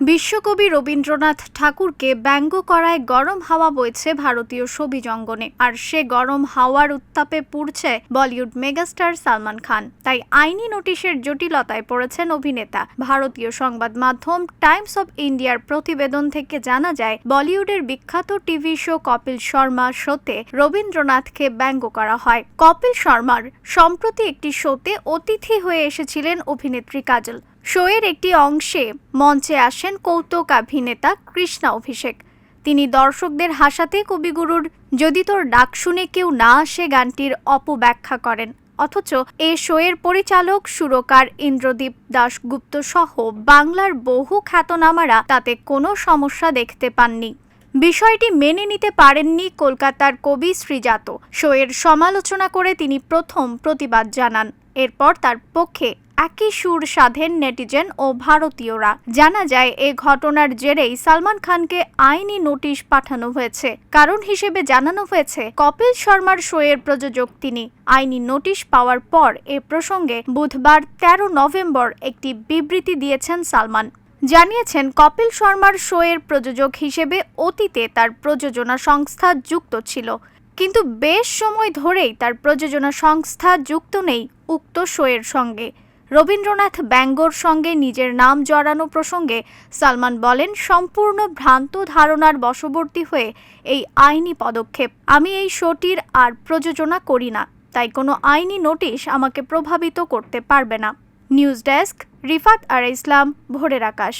বিশ্বকবি রবীন্দ্রনাথ ঠাকুরকে ব্যঙ্গ করায় গরম হাওয়া বইছে ভারতীয় ছবি জঙ্গনে, আর সে গরম হাওয়ার উত্তাপে পুড়ছে বলিউড মেগাস্টার সালমান খান। তাই আইনি নোটিশের জটিলতায় পড়েছেন অভিনেতা। ভারতীয় সংবাদ মাধ্যম টাইমস অব ইন্ডিয়ার প্রতিবেদন থেকে জানা যায়, বলিউডের বিখ্যাত টিভি শো কপিল শর্মা শোতে রবীন্দ্রনাথকে ব্যঙ্গ করা হয়। কপিল শর্মার সম্প্রতি একটি শোতে অতিথি হয়ে এসেছিলেন অভিনেত্রী কাজল। শোয়ের একটি অংশে মঞ্চে আসেন কৌতুকাভিনেতা কৃষ্ণা অভিষেক। তিনি দর্শকদের হাসাতে কবিগুরুর "যদি তোর ডাক শুনে কেউ না আসে" গানটির অপব্যাখ্যা করেন। অথচ এ শোয়ের পরিচালক সুরকার ইন্দ্রদীপ দাশগুপ্ত সহ বাংলার বহু খ্যাতনামারা তাতে কোনো সমস্যা দেখতে পাননি। বিষয়টি মেনে নিতে পারেননি কলকাতার কবি শ্রীজাত। শোয়ের সমালোচনা করে তিনি প্রথম প্রতিবাদ জানান। এরপর তার পক্ষে একই সুর সাধেন নেটিজেন ও ভারতীয়রা। জানা যায়, এ ঘটনার জেরেই সালমান খানকে আইনি নোটিশ পাঠানো হয়েছে। কারণ হিসেবে জানানো হয়েছে, কপিল শর্মার শোয়ের প্রযোজক তিনি। আইনি নোটিশ পাওয়ার পর এ প্রসঙ্গে বুধবার 13 নভেম্বর একটি বিবৃতি দিয়েছেন সালমান। জানিয়েছেন, কপিল শর্মার শোয়ের প্রযোজক হিসেবে অতীতে তার প্রযোজনা সংস্থা যুক্ত ছিল, কিন্তু বেশ সময় ধরেই তার প্রযোজনা সংস্থা যুক্ত নেই উক্ত শোয়ের সঙ্গে। রবীন্দ্রনাথ ব্যঙ্গর সঙ্গে নিজের নাম জড়ানো প্রসঙ্গে সালমান বলেন, সম্পূর্ণ ভ্রান্ত ধারণার বশবর্তী হয়ে এই আইনি পদক্ষেপ। আমি এই শোটির আর প্রযোজনা করি না, তাই কোনো আইনি নোটিশ আমাকে প্রভাবিত করতে পারবে না। নিউজ ডেস্ক, রিফাত আর ইসলাম, ভোরের আকাশ।